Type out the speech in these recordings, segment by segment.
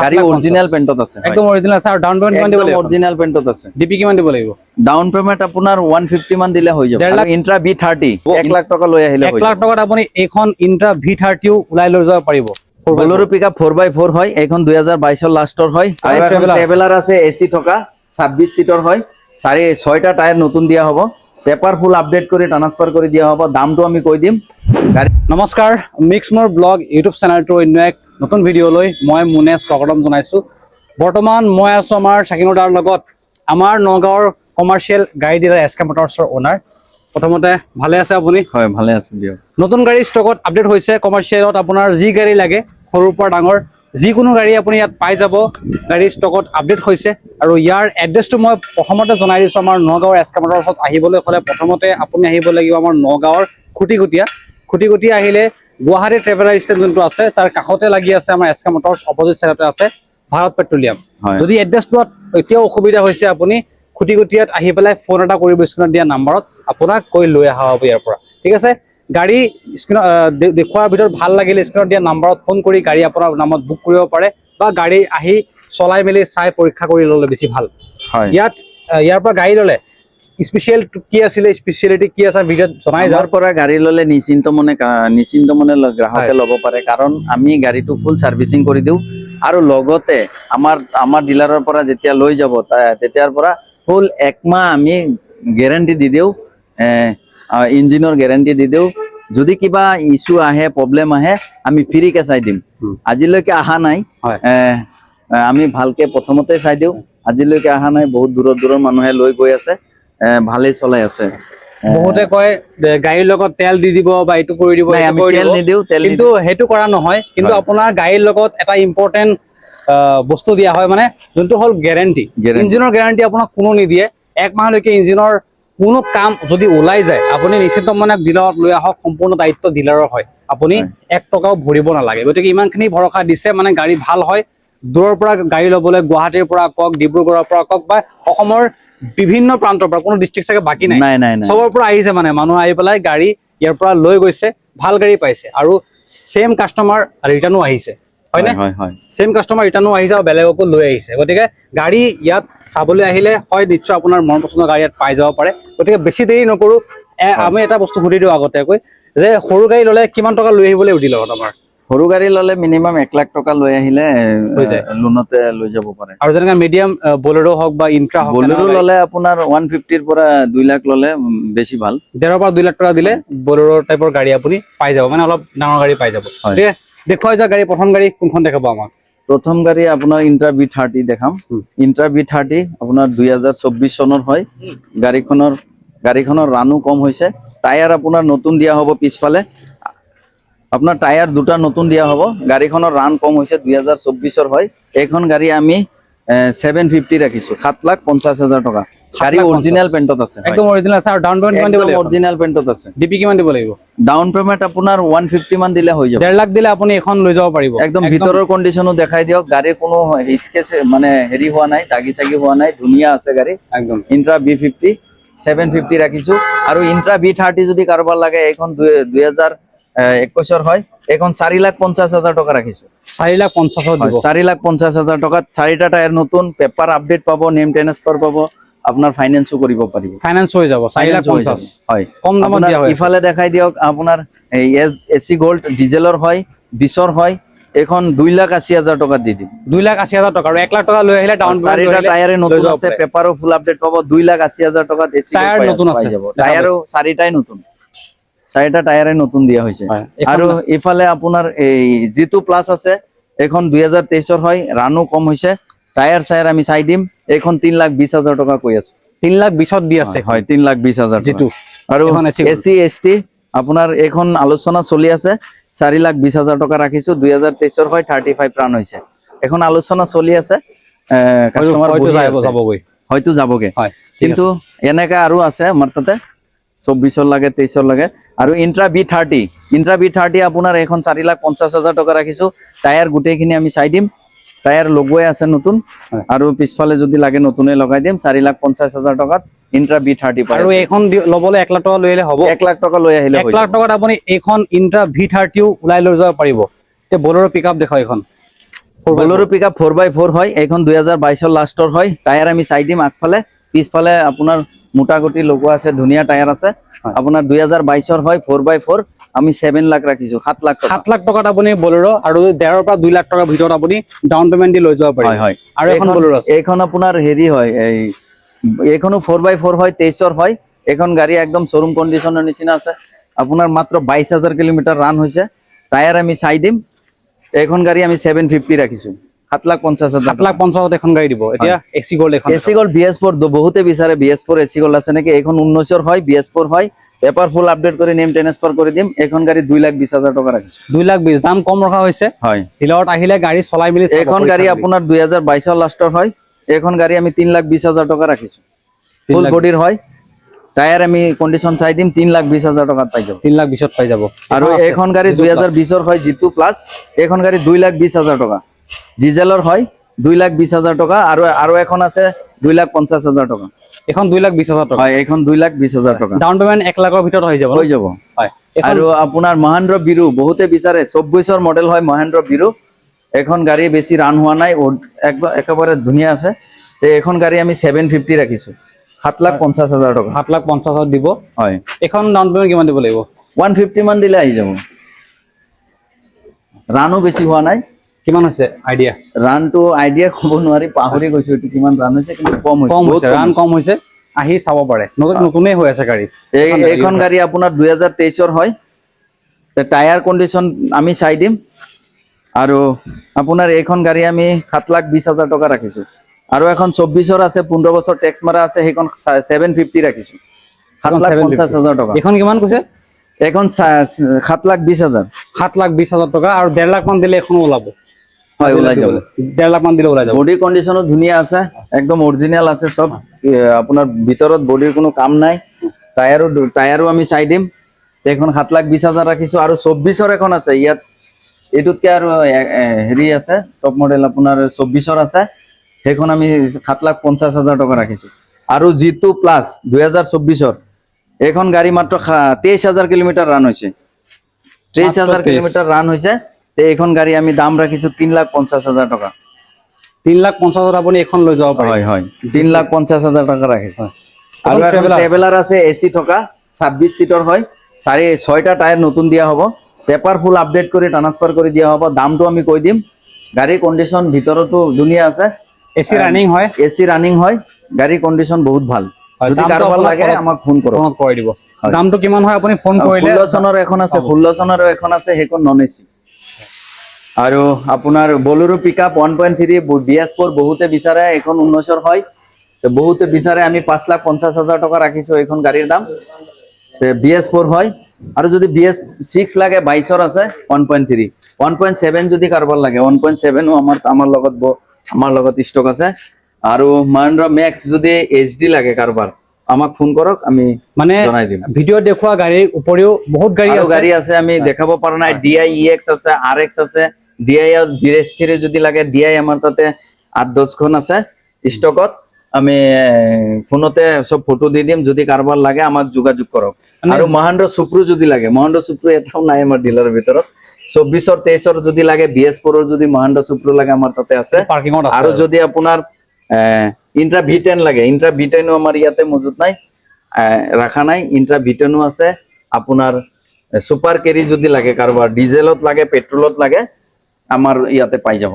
গাড়ী অৰিজিনাল পেইণ্টত আছে একদম অৰিজিনাল আছে আৰু ডাউন পেমেন্ট কিমান দিব লাগিব অৰিজিনাল পেইণ্টত আছে ডিপি কিমান দিব লাগিব ডাউন পেমেন্ট আপোনাৰ 150 মান দিলে হৈ যাব আৰু ইন্ট্ৰা V30 1 লাখ টকা লৈ আহিলে 1 লাখ টকাত আপুনি এইখন ইন্ট্ৰা V30 ওলাই লৈ যাব পাৰিব বলেৰো পিকআপ 4x4 হয় এইখন 2022 ৰ লাষ্টৰ হয় আৰু এখন ট্ৰেভেলাৰ আছে এসি থকা 26 সিটৰ হয় 6টা টায়াৰ নতুন দিয়া হ'ব পেপাৰ ফুল আপডেট কৰি ট্ৰান্সফাৰ কৰি দিয়া হ'ব দামটো আমি কৈ দিম নমস্কাৰ মিক্স মোৰ ব্লগ ইউটিউব চেনেলটো অন্য এক নতুন ভিডিঅ' লৈ মই মুনে স্বাগতম জনাইছো বৰ্তমান মই আছো আমাৰ চাকিনোদাৰ লগত আমাৰ নগাঁৱৰ কমাৰ্চিয়েল গাড়ী ডিলাৰ এসকে মটৰছৰ ওনাৰ প্ৰথমতে ভালে আছে আপুনি হয় ভালে আছো দিয়ক নতুন গাড়ী ষ্টকত আপডেট হৈছে কমাৰ্চিয়েলত আপোনাৰ যি গাড়ী লাগে সৰুৰ পৰা ডাঙৰ যিকোনো গাড়ী আপুনি ইয়াত পাই যাব গাড়ী ষ্টকত আপডেট হৈছে আৰু ইয়াৰ এড্ৰেছটো মই প্ৰথমতে জনাই দিছো আমাৰ নগাঁৱৰ এসকে মটৰছত আহিবলৈ হ'লে প্ৰথমতে আপুনি আহিব লাগিব আমাৰ নগাঁৱৰ খুটিকুটিয়া আহিলে গুৱাহাটী ট্ৰেভেলাৰ ষ্টেচন যোনটো আছে তাৰ কাষতে লাগি আছে আমাৰ এসকে মটৰছ অপজিট সাইডতে আছে ভাৰত পেট্ৰলিয়াম যদি এড্ৰেছটো এতিয়াও অসুবিধা হৈছে আপুনি খুটিকুটিয়াত আহি পেলাই ফোন এটা কৰিব স্ক্ৰীনত দিয়া নম্বৰত আপোনাক কৈ লৈ অহা হ'ব ইয়াৰ পৰা ঠিক আছে গাড়ী স্ক্ৰীন দেখুৱাৰ ভিতৰত ভাল লাগিলে স্ক্ৰীনত দিয়া নম্বৰত ফোন কৰি গাড়ী আপোনাৰ নামত বুক কৰিব পাৰে বা গাড়ী আহি চলাই মেলি চাই পৰীক্ষা কৰি ল'লে বেছি ভাল হয় ইয়াৰ পৰা গাড়ী ল'লে স্পেশাল কি আছিলে স্পেশালিটি কি আছে ভিডিঅ'ত জনাই যাৰ পৰা গাড়ী ল'লে নিশ্চিন্ত মনে গ্ৰাহকে ল'ব পাৰে কাৰণ আমি গাড়ীটো ফুল সাৰ্ভিসিং কৰি দিও আৰু লগতে আমাৰ ডিলাৰৰ পৰা যেতিয়া লৈ যাব তেতিয়াৰ পৰা ফুল 1 মাহ আমি গ্যাৰান্টি দি দিও ইঞ্জিনৰ গ্যাৰান্টি দি দিও যদি কিবা ইস্যু আহে প্ৰবলেম আহে আমি ফ্ৰীকে চাই দিম আজিলৈকে আহা নাই আমি ভালকে প্ৰথমতে চাই দিও আজিলৈকে আহা নাই বহুত দূৰৰ মানুহে লৈ গৈ আছে ভালে চলাই আছে বহুতে কয় গাড়ীৰ লগত তেল দি দিব বা এইটো কৰি দিব আমি তেল নিদিও কিন্তু হেতু কৰা নহয় কিন্তু আপোনাৰ গাড়ীৰ লগত এটা ইম্পৰ্টেন্ট বস্তু দিয়া হয় মানে যোনটো হল গ্যাৰান্টি ইঞ্জিনৰ গ্যাৰান্টি আপোনাক কোনো নিদিয়ে 1 মাহলৈকে ইঞ্জিনৰ কোনো কাম যদি ওলাই যায় আপুনি নিশ্চিত মানে ডিলাৰত লৈ আহক সম্পূৰ্ণ দায়িত্ব ডিলাৰৰ হয় আপুনি 1 টকাও ভৰিব নালাগে গতিকে ইমানখিনি ভৰসা দিছে মানে গাড়ী ভাল হয় দূৰৰ পৰা গাড়ী ল'বলৈ গুৱাহাটীৰ পৰা কক ডিব্ৰুগড়ৰ পৰা কক বা অসমৰ বিভিন্ন প্ৰান্তৰ পৰা কোনো ডিস্ট্ৰিক্ট চাগে বাকি নাই সবৰ পৰা আহিছে মানে মানুহ আহি পেলাই গাড়ী ইয়াৰ পৰা লৈ গৈছে ভাল গাড়ী পাইছে আৰু সেম কাস্টমাৰ ৰিটাৰ্ণো আহিছে হয়নে সেম কাস্টমাৰ ৰিটাৰ্ণো আহিছে আৰু বেলেগকো লৈ আহিছে গতিকে গাড়ী ইয়াত চাবলৈ আহিলে হয় নিশ্চয় আপোনাৰ মন পছন্দৰ গাড়ী ইয়াত পাই যাব পাৰে গতিকে বেছি দেৰি নকৰো আমি এটা বস্তু সুধি দিওঁ আগতেকৈ যে সৰু গাড়ী ল'লে কিমান টকা লৈ আহিবলৈ উঠিল আমাৰ সৰু গাড়ী ল'লে মিনিমাম 1 লাখ টকা লৈ আহিলে লোনতে লৈ যাব পাৰে আৰু যেনেকা মিডিয়াম বলেৰো হওক বা ইন্ট্ৰা হওক বলেৰো ল'লে আপোনাৰ 150 ৰ পৰা 2 লাখ ল'লে বেছি ভাল 1.5 পৰা 2 লাখ টকা দিলে বলেৰো টাইপৰ গাড়ী আপুনি পাই যাব মানে অলপ ডাঙৰ গাড়ী পাই যাব ঠিক আছে দেখুৱাই যা গাড়ী প্ৰথম গাড়ী কোনখন দেখাব আমাক প্ৰথম গাড়ী আপোনাৰ ইন্ট্ৰা V30 দেখাম ইন্ট্ৰা V30 আপোনাৰ 2024 চনৰ হয় গাড়ীখনৰ ৰানো কম হৈছে টায়াৰ আপোনাৰ নতুন দিয়া হ'ব পিছফালে আপোনাৰ টায়াৰ দুটা নতুন দিয়া হ'ব গাড়ীখনৰ ৰান কম হৈছে 2024 ৰ হয় এইখন গাড়ী আমি 750 ৰাখিছো 7,50,000 টকা গাড়ী অৰিজিনাল পেইণ্টত আছে একদম অৰিজিনাল আছে আৰু ডাউন পেমেন্ট কিমান দিব লাগিব অৰিজিনাল পেইণ্টত আছে ডিপি কিমান দিব লাগিব ডাউন পেমেন্ট আপোনাৰ 150 মান দিলে হৈ যাব 1.5 লাখ দিলে আপুনি এখন লৈ যাব পাৰিব একদম ভিতৰৰ কন্ডিশনো দেখাই দিয়ক গাড়ীৰ কোনো স্কেচ মানে হেৰি হোৱা নাই দাগি চাগি হোৱা নাই ধুনীয়া আছে গাড়ী একদম ইন্ট্ৰা V50 750 ৰাখিছো আৰু ইন্ট্ৰা V30 যদি কাৰোবাৰ লাগে এইখন 2021 ৰ হয় এখন 4,50,000 টকা ৰাখিছো 4,50,000 দিব 4,50,000 টকাত 4টা টায়াৰ নতুন পেপাৰ আপডেট পাব নেম ট্ৰান্সফাৰ পাব আপোনাৰ ফাইনান্সও কৰিব পাৰিব ফাইনান্স হৈ যাব 4,50,000 হয় কম দামত দিয়া হয় ইফালে দেখাই দিয়ক আপোনাৰ এসি গোল্ড ডিজেলৰ হয় 20 ৰ হয় এখন 2,80,000 টকা দি দিম 2,80,000 টকা আৰু 1 লাখ টকা লৈ আহিলে ডাউন পেমেন্ট 4টা টায়াৰে নতুন আছে পেপাৰো ফুল আপডেট পাব 2,80,000 টকাত এসি টায়াৰ নতুন আছে টায়াৰো 4টাই নতুন 4টা টায়াৰে নতুন দিয়া হৈছে আৰু ইফালে আপোনাৰ এই G2 প্লাস আছে এখন 2023 ৰ হয় ৰানো কম হৈছে টায়াৰ চায়াৰ আমি চাই দিম এখন 3,20,000 টকা কৈ আছো 3,20,000 দি আছে হয় 3,20,000 G2 আৰু এসি এসটি আপোনাৰ এখন আলোচনা চলি আছে 4,20,000 টকা ৰাখিছো 2023 ৰ হয় 35 ৰান হৈছে এখন আলোচনা চলি আছে কাস্টমাৰ হয়তো যাবগে কিন্তু এনেকা আৰু আছে আমাৰ তাতে 24 ৰ লাগে 23 ৰ লাগে আৰু ইন্ট্ৰা V30 আপোনাৰ এখন 4,50,000 টকা ৰাখিছো টায়াৰ গোটেইখিনি আমি চাই দিম টায়াৰ লগোৱাই আছে নতুন আৰু পিছফালে যদি লাগে নতুনে লগাই দিম 4,50,000 টকাত ইন্ট্ৰা V30 পায় আৰু এইখন লবলৈ 1 লাখ টকা লৈ আহিলে হ'ব 1 লাখ টকা লৈ আহিলে 1 লাখ টকাত আপুনি এইখন ইন্ট্ৰা V30 ওলাই লৈ যাব পাৰিব তে বলেৰো পিকআপ দেখাও এখন বলেৰো পিকআপ 4x4 হয়, এইখন 2022 লাষ্টৰ হয়। টায়াৰ আমি চাই দিম আগফালে, পিছফালে আপোনাৰ মোটাগুটি লগোৱা আছে, ধুনীয়া টায়াৰ আছে। আপোনাৰ 2022 হয়, 4x4 আমি 7 লাখ ৰাখিছো, 7 লাখ টকা। 7 লাখ টকাত আপুনি বলেৰো আৰু 1.5 পৰা 2 লাখ টকাৰ ভিতৰত আপুনি ডাউন পেমেন্ট দি লৈ যাব পাৰিব। হয় হয়। আৰু এখন বলেৰো আছে, এইখন আপোনাৰ হেৰি হয়, এইখনো 4x4 হয়, 23 হয়। এইখন গাড়ী একদম শ্বৰুম কণ্ডিশ্যনৰ নিচিনা আছে। আপোনাৰ মাত্ৰ 22,000 কিলোমিটাৰ ৰান হৈছে। টায়াৰ আমি চাই দিম। এইখন গাড়ী আমি 750 ৰাখিছো, 7,50,000। 7,50,000 এখন গাড়ী দিব। এতিয়া এচি গ'ল্ড এখন, এচি গ'ল্ড BS4 বহুতে বিচাৰে, BS4 এচি গ'ল্ড আছে নেকি? এইখন 19 হয়, BS4 হয়। পেপাৰ ফুল আপডেট কৰি নেম ট্ৰান্সফাৰ কৰি দিম। এইখন গাড়ী 2,20,000 টকা ৰাখিছো। 2,20,000 দাম কম ৰখা হৈছে। হয়, ডিলাৰত আহিলে গাড়ী চলাই মেলি চাব। এইখন গাড়ী আপোনাৰ 2022 লাষ্টৰ হয়। এইখন গাড়ী আমি 3,20,000 টকা ৰাখিছো, ফুল বডিৰ হয়। টায়াৰ আমি কণ্ডিশ্যন চাই দিম, 3,20,000 টকাত পাই যাব। 3,20,000 পাই যাব। আৰু এইখন গাড়ী 2020 হয়, G2 প্লাছ। এইখন গাড়ী 2,20,000 টকা, ডিজেলৰ হয়, 2,20,000 টকা। আৰু এখন আছে 2,50,000 টকা। এখন 2,20,000 টকা হয়, এইখন 2,20,000 টকা। ডাউন পেমেন্ট 1 লাখৰ ভিতৰত হৈ যাব। হৈ যাব। হয়, আৰু আপোনাৰ মহেন্দ্ৰ বিৰু বহুতে বিচাৰে, 24ৰ মডেল হয় মহেন্দ্ৰ বিৰু। এখন গাড়ী বেছি ৰান হোৱা নাই, একেবাৰে ধুনীয়া আছে। এইখন গাড়ী আমি 750 ৰাখিছো, 7,50,000 টকা। 7,50,000 দিব। হয়, এখন ডাউন পেমেন্ট কিমান দিব লাগিব? 150 মান দিলে আহি যাব। ৰানো বেছি হোৱা নাই। কিমান হৈছে আইডিয়া? ৰানটো আইডিয়া ক'ব নোৱাৰি, পাহৰি গৈছো এইটো কিমান ৰান হৈছে, কিন্তু কম হৈছে, ৰান কম হৈছে। আহি চাব পাৰে, নতুনেই হৈ আছে গাড়ী। এইখন গাড়ী আপোনাৰ 2023 হয়। টায়াৰ কণ্ডিশ্যন আমি চাই দিম। আৰু আপোনাৰ এইখন গাড়ী আমি 7,20,000 টকা ৰাখিছো। আৰু এখন 24ৰ আছে, 15 বছৰ টেক্স মাৰা আছে, সেইখন 750 ৰাখিছো, 7,50,000 টকা। এইখন কিমান কৈছে? এইখন 7,20,000। 7,20,000 টকা। আৰু 1.5 লাখ মান দিলে এখনো ওলাব। হয়, ওলাই যাব। 1.5 লাখ মান দিলে ওলাই যাব। বডি কণ্ডিশ্যনো ধুনীয়া আছে, একদম অৰিজিনেল আছে সব। আপোনাৰ ভিতৰত বডিৰ কোনো কাম নাই। টায়াৰো আমি চাই দিম। এইখন 7,20,000 ৰাখিছো। আৰু 24ৰ এখন আছে ইয়াত, এইটোতকে আৰু হেৰি আছে, টপ মডেল আপোনাৰ 24ৰ আছে। সেইখন আমি 7,50,000 টকা ৰাখিছো। আৰু G2 প্লাছ 2024ৰ এইখন গাড়ী মাত্ৰ 23,000 কিলোমিটাৰ ৰান হৈছে, 23,000 কিলোমিটাৰ ৰান হৈছে। এইখন গাড়ী আমি দাম ৰাখিছো 3,50,000 টকা। 3,50,000 আপুনি এখন লৈ যাব পাৰিব। হয় হয়, 3,50,000 টকা ৰাখিছো। আৰু এখন ট্ৰেভেলাৰ আছে, এচি থকা, 26 সিটৰ হয়। 6টা টায়াৰ নতুন দিয়া হ'ব। পেপাৰ ফুল আপডেট কৰি ট্ৰান্সফাৰ কৰি দিয়া হ'ব। দামটো আমি কৈ দিম। গাড়ীৰ কণ্ডিশ্যন ভিতৰতো ধুনীয়া আছে। এচি ৰানিং হয়, এচি ৰানিং হয়। গাড়ীৰ কণ্ডিশ্যন বহুত ভাল। যদি কাৰোবাৰ লাগে আমাক ফোন কৰক, কৰি দিব। দামটো কিমান হয় আপুনি ফোন কৰিলে। 16 চনৰ এখন আছে, 16 চনৰো এখন আছে, সেইখন নন এচি। আৰু আপোনাৰ বলেৰো পিকআপ 1.3 BS4 বহুতে বিচাৰে, এইখন 19ৰ হয়। বহুতে বিচাৰে, আমি 5,50,000 টকা ৰাখিছো এইখন গাড়ীৰ দাম। BS4 হয়। আৰু যদি BS6 লাগে, 22ৰ আছে 1.3, 1.7 যদি কাৰোবাৰ লাগে, 1.7ও আমাৰ লগত ষ্টক আছে। আৰু মহেন্দ্ৰ মেক্স যদি HD লাগে কাৰোবাৰ, আমাক ফোন কৰক, আমি মানে জনাই দিম। ভিডিঅ' দেখুওৱা গাড়ীৰ উপৰিও বহুত গাড়ী আছে, আমি দেখাব পৰা নাই। DI EX আছে, RX আছে। DI BS3 যদি লাগে, DI আমাৰ তাতে 8-10খন আছে ষ্টকত। আমি ফোনতে সব ফটো দি দিম। যদি কাৰোবাৰ লাগে আমাক যোগাযোগ কৰক। আৰু মহেন্দ্ৰ সুপ্ৰু যদি লাগে, মহেন্দ্ৰ সুপ্ৰু এটাও নাই আমাৰ ডিলাৰৰ ভিতৰত। 24ৰ 23ৰ যদি লাগে, BS4ৰ যদি মহেন্দ্ৰ সুপ্ৰু লাগে, আমাৰ তাতে আছে। আৰু যদি আপোনাৰ ইন্ট্ৰা V10 লাগে, ইন্ট্ৰা V10ও আমাৰ ইয়াতে মজুত নাই, ৰাখা নাই। ইন্ট্ৰা V10ও আছে। আপোনাৰ সুপাৰ কেৰি যদি লাগে কাৰোবাৰ, ডিজেলত লাগে, পেট্ৰলত লাগে, আমাৰ ইয়াতে পাই যাব।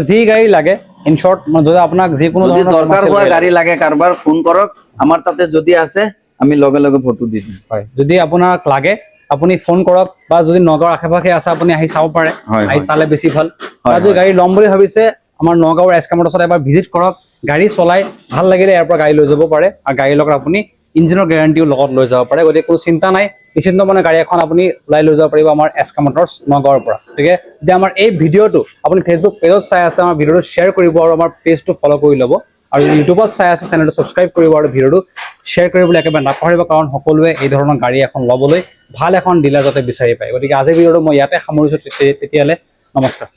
যি গাড়ী লাগে, ইন শৰ্ট, যদি আপোনাক যিকোনো যদি দৰকাৰ হোৱা গাড়ী লাগে কাৰোবাৰ, ফোন কৰক। আমাৰ তাতে যদি আছে, আমি লগে লগে ফটো দি দিম। হয়, যদি আপোনাক লাগে আপুনি ফোন কৰক, বা যদি নগাঁৱৰ আশে-পাশে আছে আপুনি আহি চাব পাৰে। আহি চালে বেছি ভাল। বা যদি গাড়ী ল'ম বুলি ভাবিছে, আমাৰ নগাঁৱৰ SK Motors এবাৰ ভিজিট কৰক। গাড়ী চলাই ভাল লাগিলে ইয়াৰ পৰা গাড়ী লৈ যাব পাৰে। আৰু গাড়ীৰ লগত আপুনি ইঞ্জিনৰ গেৰাণ্টিও লগত লৈ যাব পাৰে। গতিকে কোনো চিন্তা নাই, নিশ্চিন্ত মানে গাড়ী এখন আপুনি ওলাই লৈ যাব পাৰিব আমাৰ SK Motors নগাঁৱৰ পৰা। গতিকে যদি আমাৰ এই ভিডিঅ'টো আপুনি ফেচবুক পেজত চাই আছে, আমাৰ ভিডিঅ'টো শ্বেয়াৰ কৰিব আৰু আমাৰ পেজটো ফ'ল' কৰি ল'ব। আৰু ইউটিউবত চাই আছে, চেনেলটো ছাবস্ক্ৰাইব কৰিব আৰু ভিডিঅ'টো শ্বেয়াৰ কৰিবলৈ একেবাৰে নাপাহৰিব। কাৰণ সকলোৱে এই ধৰণৰ গাড়ী এখন ল'বলৈ ভাল এখন ডিলাৰ যাতে বিচাৰি পায়। গতিকে আজিৰ ভিডিঅ'টো মই ইয়াতে সামৰিছোঁ। তেতিয়াহ'লে নমস্কাৰ।